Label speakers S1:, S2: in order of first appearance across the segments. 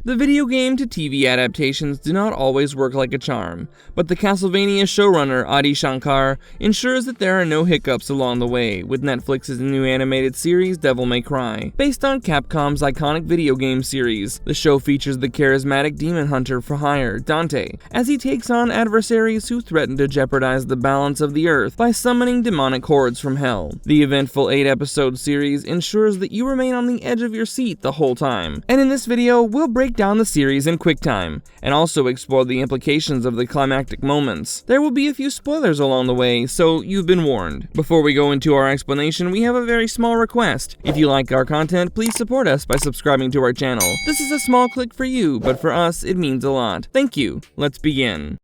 S1: The video game to TV adaptations do not always work like a charm, but the Castlevania showrunner Adi Shankar ensures that there are no hiccups along the way with Netflix's new animated series Devil May Cry. Based on Capcom's iconic video game series, the show features the charismatic demon hunter for hire, Dante, as he takes on adversaries who threaten to jeopardize the balance of the earth by summoning demonic hordes from hell. The eventful 8-episode series ensures that you remain on the edge of your seat the whole time, and in this video, we'll break down the series in quick time, and also explore the implications of the climactic moments. There will be a few spoilers along the way, so you've been warned. Before we go into our explanation, we have a very small request. If you like our content, please support us by subscribing to our channel. This is a small click for you, but for us, it means a lot. Thank you. Let's begin.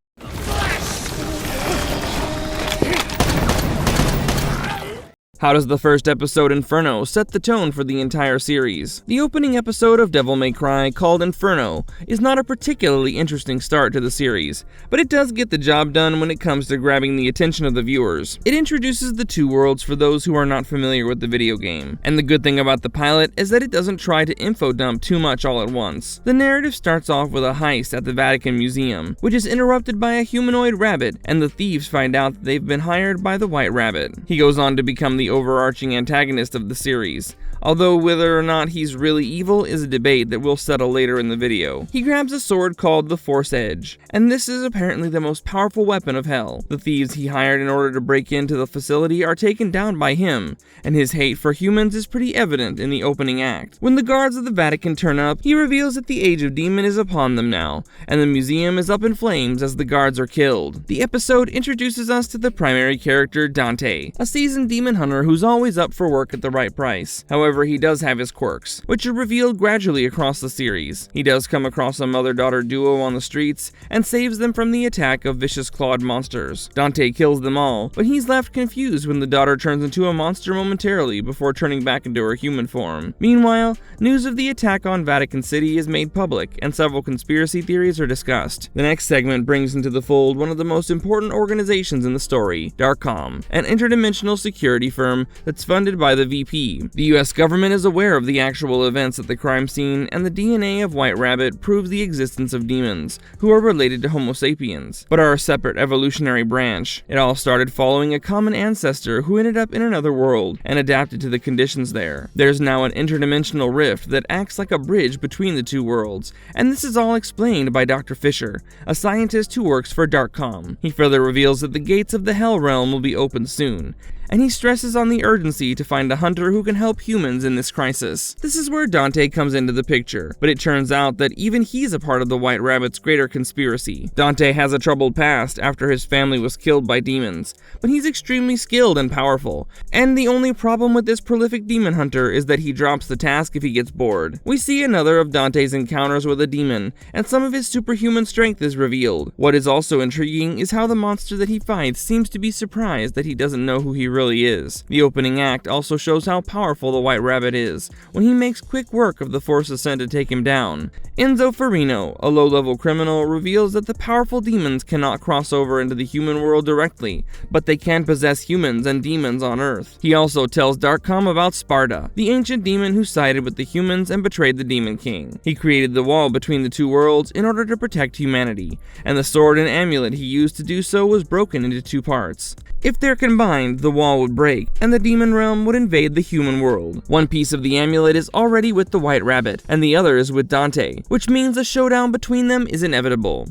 S1: How does the first episode, Inferno, set the tone for the entire series? The opening episode of Devil May Cry, called Inferno, is not a particularly interesting start to the series, but it does get the job done when it comes to grabbing the attention of the viewers. It introduces the two worlds for those who are not familiar with the video game, and the good thing about the pilot is that it doesn't try to info dump too much all at once. The narrative starts off with a heist at the Vatican Museum, which is interrupted by a humanoid rabbit, and the thieves find out that they've been hired by the White Rabbit. He goes on to become the overarching antagonist of the series, although whether or not he's really evil is a debate that we'll settle later in the video. He grabs a sword called the Force Edge, and this is apparently the most powerful weapon of hell. The thieves he hired in order to break into the facility are taken down by him, and his hate for humans is pretty evident in the opening act. When the guards of the Vatican turn up, he reveals that the Age of Demon is upon them now, and the museum is up in flames as the guards are killed. The episode introduces us to the primary character, Dante, a seasoned demon hunter who's always up for work at the right price. However, he does have his quirks, which are revealed gradually across the series. He does come across a mother-daughter duo on the streets and saves them from the attack of vicious clawed monsters. Dante kills them all, but he's left confused when the daughter turns into a monster momentarily before turning back into her human form. Meanwhile, news of the attack on Vatican City is made public, and several conspiracy theories are discussed. The next segment brings into the fold one of the most important organizations in the story, Darkcom, an interdimensional security firm that's funded by the VP. The US government is aware of the actual events at the crime scene, and the DNA of White Rabbit proves the existence of demons, who are related to Homo sapiens, but are a separate evolutionary branch. It all started following a common ancestor who ended up in another world, and adapted to the conditions there. There's now an interdimensional rift that acts like a bridge between the two worlds, and this is all explained by Dr. Fisher, a scientist who works for Darkcom. He further reveals that the gates of the Hell Realm will be opened soon, and he stresses on the urgency to find a hunter who can help humans in this crisis. This is where Dante comes into the picture, but it turns out that even he's a part of the White Rabbit's greater conspiracy. Dante has a troubled past after his family was killed by demons, but he's extremely skilled and powerful, and the only problem with this prolific demon hunter is that he drops the task if he gets bored. We see another of Dante's encounters with a demon, and some of his superhuman strength is revealed. What is also intriguing is how the monster that he fights seems to be surprised that he doesn't know who he really is. The opening act also shows how powerful the White Rabbit is, when he makes quick work of the forces sent to take him down. Enzo Farino, a low-level criminal, reveals that the powerful demons cannot cross over into the human world directly, but they can possess humans and demons on Earth. He also tells Darkcom about Sparta, the ancient demon who sided with the humans and betrayed the Demon King. He created the wall between the two worlds in order to protect humanity, and the sword and amulet he used to do so was broken into two parts. If they're combined, the wall would break, and the demon realm would invade the human world. One piece of the amulet is already with the White Rabbit, and the other is with Dante, which means a showdown between them is inevitable.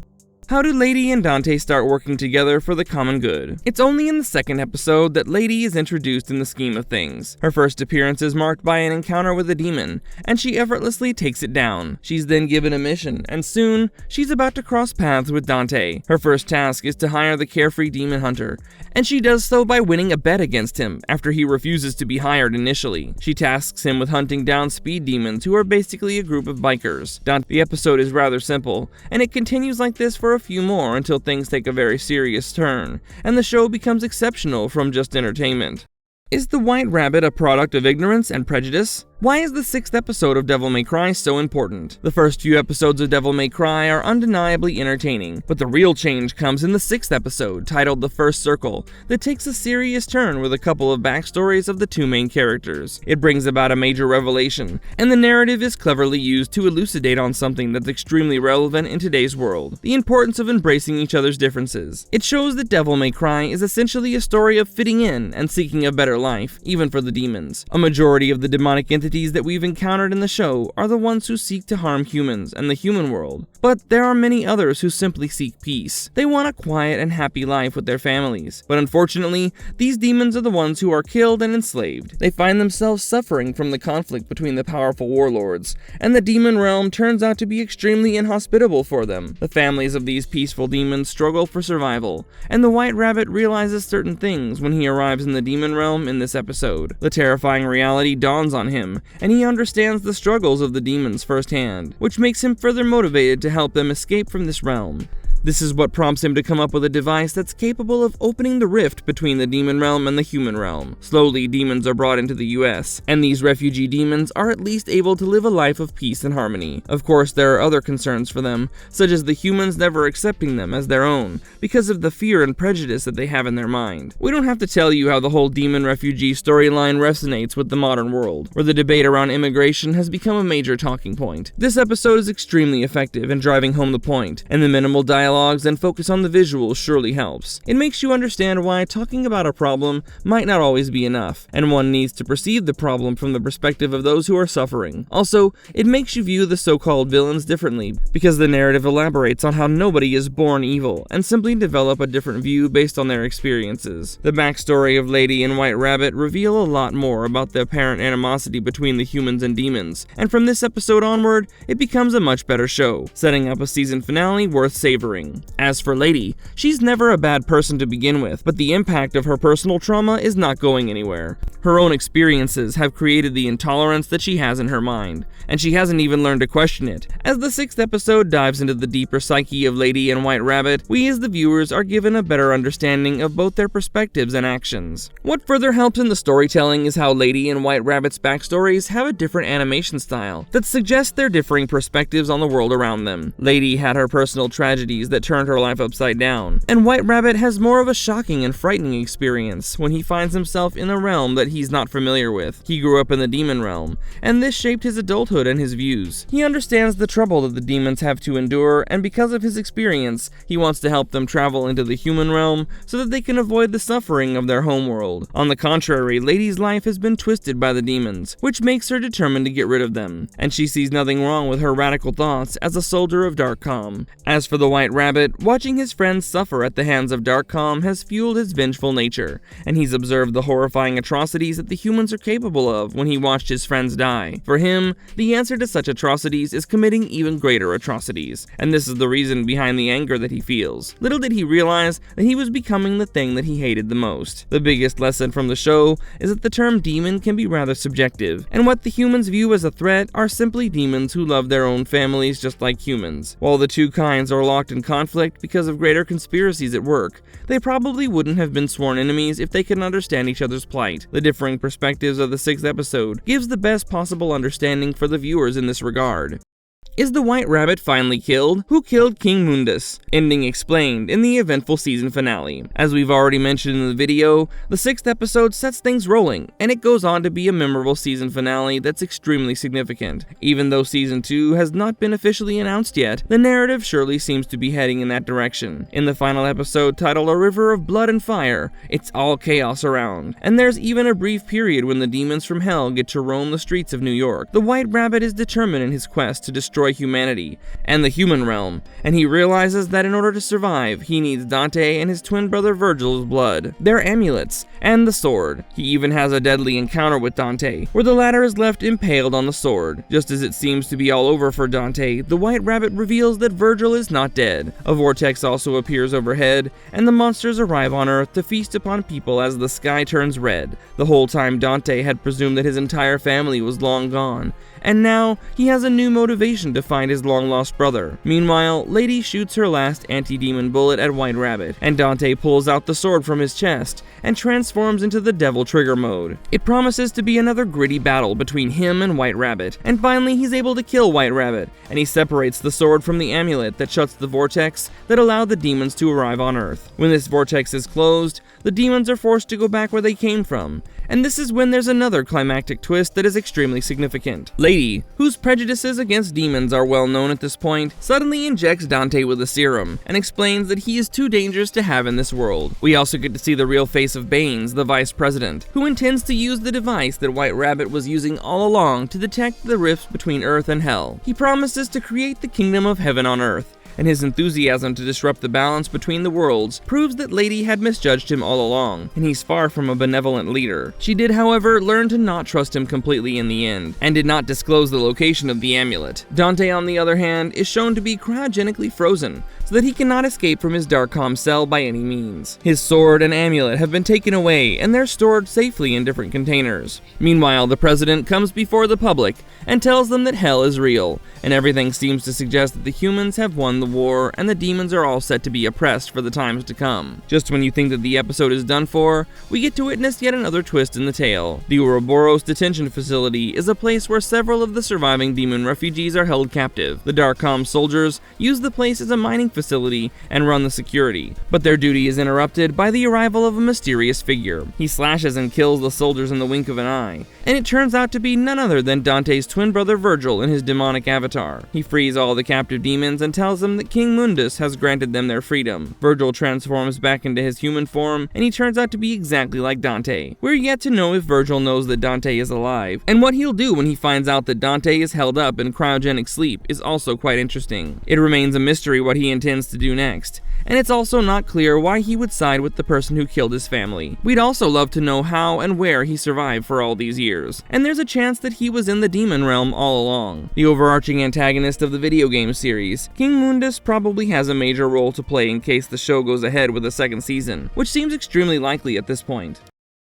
S1: How do Lady and Dante start working together for the common good? It's only in the second episode that Lady is introduced in the scheme of things. Her first appearance is marked by an encounter with a demon, and she effortlessly takes it down. She's then given a mission, and soon, she's about to cross paths with Dante. Her first task is to hire the carefree demon hunter, and she does so by winning a bet against him after he refuses to be hired initially. She tasks him with hunting down speed demons, who are basically a group of bikers. The episode is rather simple, and it continues like this for a few more until things take a very serious turn, and the show becomes exceptional from just entertainment. Is the White Rabbit a product of ignorance and prejudice? Why is the 6th episode of Devil May Cry so important? The first few episodes of Devil May Cry are undeniably entertaining, but the real change comes in the 6th episode, titled The First Circle, that takes a serious turn with a couple of backstories of the two main characters. It brings about a major revelation, and the narrative is cleverly used to elucidate on something that's extremely relevant in today's world: the importance of embracing each other's differences. It shows that Devil May Cry is essentially a story of fitting in and seeking a better life, even for the demons. A majority of the demonic entities that we've encountered in the show are the ones who seek to harm humans and the human world, but there are many others who simply seek peace. They want a quiet and happy life with their families, but unfortunately, these demons are the ones who are killed and enslaved. They find themselves suffering from the conflict between the powerful warlords, and the demon realm turns out to be extremely inhospitable for them. The families of these peaceful demons struggle for survival, and the White Rabbit realizes certain things when he arrives in the demon realm in this episode. The terrifying reality dawns on him, and he understands the struggles of the demons firsthand, which makes him further motivated to help them escape from this realm. This is what prompts him to come up with a device that's capable of opening the rift between the demon realm and the human realm. Slowly, demons are brought into the US, and these refugee demons are at least able to live a life of peace and harmony. Of course, there are other concerns for them, such as the humans never accepting them as their own, because of the fear and prejudice that they have in their mind. We don't have to tell you how the whole demon refugee storyline resonates with the modern world, where the debate around immigration has become a major talking point. This episode is extremely effective in driving home the point, and the minimal dialogues and focus on the visuals surely helps. It makes you understand why talking about a problem might not always be enough, and one needs to perceive the problem from the perspective of those who are suffering. Also, it makes you view the so-called villains differently, because the narrative elaborates on how nobody is born evil, and simply develop a different view based on their experiences. The backstory of Lady and White Rabbit reveal a lot more about the apparent animosity between the humans and demons, and from this episode onward, it becomes a much better show, setting up a season finale worth savoring. As for Lady, she's never a bad person to begin with, but the impact of her personal trauma is not going anywhere. Her own experiences have created the intolerance that she has in her mind, and she hasn't even learned to question it. As the 6th episode dives into the deeper psyche of Lady and White Rabbit, we as the viewers are given a better understanding of both their perspectives and actions. What further helps in the storytelling is how Lady and White Rabbit's backstories have a different animation style that suggests their differing perspectives on the world around them. Lady had her personal tragedies that turned her life upside down, and White Rabbit has more of a shocking and frightening experience when he finds himself in a realm that he's not familiar with. He grew up in the demon realm, and this shaped his adulthood and his views. He understands the trouble that the demons have to endure, and because of his experience, he wants to help them travel into the human realm so that they can avoid the suffering of their homeworld. On the contrary, Lady's life has been twisted by the demons, which makes her determined to get rid of them, and she sees nothing wrong with her radical thoughts as a soldier of Darkcom. As for the White Rabbit, watching his friends suffer at the hands of Darkcom has fueled his vengeful nature, and he's observed the horrifying atrocities that the humans are capable of when he watched his friends die. For him, the answer to such atrocities is committing even greater atrocities, and this is the reason behind the anger that he feels. Little did he realize that he was becoming the thing that he hated the most. The biggest lesson from the show is that the term demon can be rather subjective, and what the humans view as a threat are simply demons who love their own families just like humans. While the two kinds are locked in conflict because of greater conspiracies at work, they probably wouldn't have been sworn enemies if they could understand each other's plight. The differing perspectives of the 6th episode gives the best possible understanding for the viewers in this regard. Is the White Rabbit finally killed? Who killed King Mundus? Ending explained in the eventful season finale. As we've already mentioned in the video, the 6th episode sets things rolling, and it goes on to be a memorable season finale that's extremely significant. Even though season 2 has not been officially announced yet, the narrative surely seems to be heading in that direction. In the final episode titled A River of Blood and Fire, it's all chaos around, and there's even a brief period when the demons from hell get to roam the streets of New York. The White Rabbit is determined in his quest to destroy humanity and the human realm, and he realizes that in order to survive, he needs Dante and his twin brother Virgil's blood, their amulets, and the sword. He even has a deadly encounter with Dante, where the latter is left impaled on the sword. Just as it seems to be all over for Dante, the White Rabbit reveals that Virgil is not dead. A vortex also appears overhead, and the monsters arrive on Earth to feast upon people as the sky turns red. The whole time Dante had presumed that his entire family was long gone, and now he has a new motivation to find his long-lost brother. Meanwhile, Lady shoots her last anti-demon bullet at White Rabbit, and Dante pulls out the sword from his chest and transforms into the Devil Trigger mode. It promises to be another gritty battle between him and White Rabbit, and finally he's able to kill White Rabbit, and he separates the sword from the amulet that shuts the vortex that allowed the demons to arrive on Earth. When this vortex is closed, the demons are forced to go back where they came from, and this is when there's another climactic twist that is extremely significant. Lady, whose prejudices against demons are well known at this point, suddenly injects Dante with a serum and explains that he is too dangerous to have in this world. We also get to see the real face of Baines, the vice president, who intends to use the device that White Rabbit was using all along to detect the rifts between Earth and Hell. He promises to create the kingdom of heaven on Earth, and his enthusiasm to disrupt the balance between the worlds proves that Lady had misjudged him all along, and he's far from a benevolent leader. She did, however, learn to not trust him completely in the end, and did not disclose the location of the amulet. Dante, on the other hand, is shown to be cryogenically frozen, so that he cannot escape from his Darkcom cell by any means. His sword and amulet have been taken away, and they're stored safely in different containers. Meanwhile, the president comes before the public and tells them that hell is real, and everything seems to suggest that the humans have won the war, and the demons are all set to be oppressed for the times to come. Just when you think that the episode is done for, we get to witness yet another twist in the tale. The Ouroboros detention facility is a place where several of the surviving demon refugees are held captive. The Darkcom soldiers use the place as a mining facility and run the security, but their duty is interrupted by the arrival of a mysterious figure. He slashes and kills the soldiers in the wink of an eye, and it turns out to be none other than Dante's twin brother Virgil in his demonic avatar. He frees all the captive demons and tells them that King Mundus has granted them their freedom. Virgil transforms back into his human form, and he turns out to be exactly like Dante. We're yet to know if Virgil knows that Dante is alive, and what he'll do when he finds out that Dante is held up in cryogenic sleep is also quite interesting. It remains a mystery what he intends to do next, and it's also not clear why he would side with the person who killed his family. We'd also love to know how and where he survived for all these years, and there's a chance that he was in the demon realm all along. The overarching antagonist of the video game series, King Mundus probably has a major role to play in case the show goes ahead with a second season, which seems extremely likely at this point.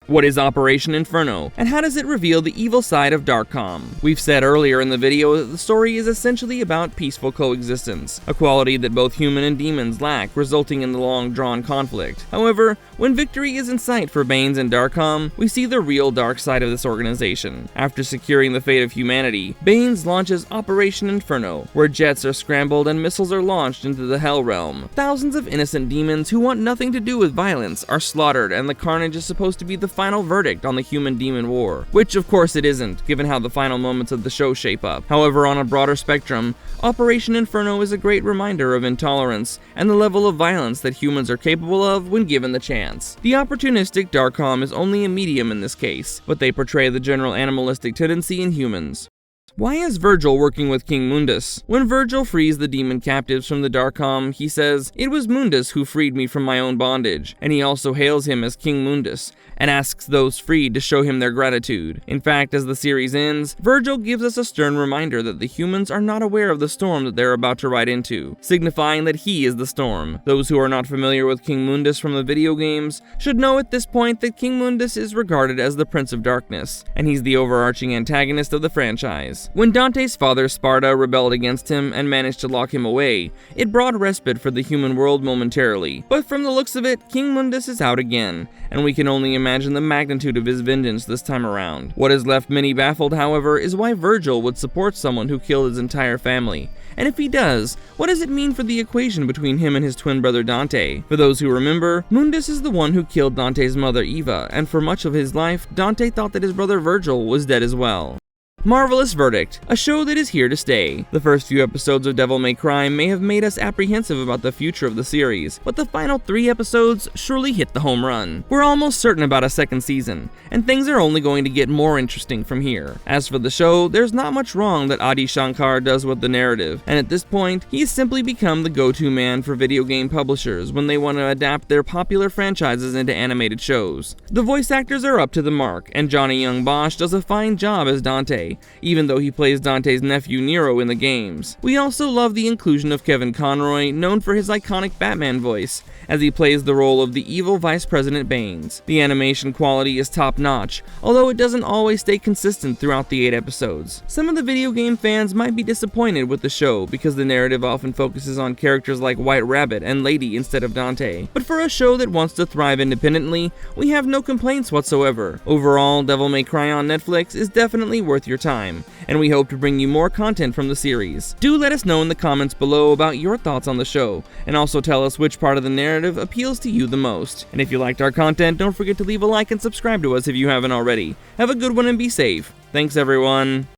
S1: What is Operation Inferno, and how does it reveal the evil side of Darkcom? We've said earlier in the video that the story is essentially about peaceful coexistence, a quality that both human and demons lack, resulting in the long-drawn conflict. However, when victory is in sight for Baines and Darkcom, we see the real dark side of this organization. After securing the fate of humanity, Baines launches Operation Inferno, where jets are scrambled and missiles are launched into the Hell Realm. Thousands of innocent demons who want nothing to do with violence are slaughtered, and the carnage is supposed to be the final verdict on the human-demon war, which of course it isn't, given how the final moments of the show shape up. However, on a broader spectrum, Operation Inferno is a great reminder of intolerance and the level of violence that humans are capable of when given the chance. The opportunistic Darkcom is only a medium in this case, but they portray the general animalistic tendency in humans. Why is Virgil working with King Mundus? When Virgil frees the demon captives from the Darkcom, he says, "It was Mundus who freed me from my own bondage," and he also hails him as King Mundus, and asks those freed to show him their gratitude. In fact, as the series ends, Virgil gives us a stern reminder that the humans are not aware of the storm that they're about to ride into, signifying that he is the storm. Those who are not familiar with King Mundus from the video games should know at this point that King Mundus is regarded as the Prince of Darkness, and he's the overarching antagonist of the franchise. When Dante's father Sparta rebelled against him and managed to lock him away, it brought respite for the human world momentarily, but from the looks of it, King Mundus is out again, and we can only imagine the magnitude of his vengeance this time around. What has left many baffled, however, is why Virgil would support someone who killed his entire family. And if he does, what does it mean for the equation between him and his twin brother Dante? For those who remember, Mundus is the one who killed Dante's mother Eva, and for much of his life, Dante thought that his brother Virgil was dead as well. Marvelous Verdict, a show that is here to stay. The first few episodes of Devil May Cry may have made us apprehensive about the future of the series, but the final 3 episodes surely hit the home run. We're almost certain about a second season, and things are only going to get more interesting from here. As for the show, there's not much wrong that Adi Shankar does with the narrative, and at this point, he's simply become the go-to man for video game publishers when they want to adapt their popular franchises into animated shows. The voice actors are up to the mark, and Johnny Young Bosch does a fine job as Dante, even though he plays Dante's nephew Nero in the games. We also love the inclusion of Kevin Conroy, known for his iconic Batman voice, as he plays the role of the evil Vice President Baines. The animation quality is top-notch, although it doesn't always stay consistent throughout the 8 episodes. Some of the video game fans might be disappointed with the show because the narrative often focuses on characters like White Rabbit and Lady instead of Dante. But for a show that wants to thrive independently, we have no complaints whatsoever. Overall, Devil May Cry on Netflix is definitely worth your time, and we hope to bring you more content from the series. Do let us know in the comments below about your thoughts on the show, and also tell us which part of the narrative appeals to you the most. And if you liked our content, don't forget to leave a like and subscribe to us if you haven't already. Have a good one and be safe. Thanks everyone.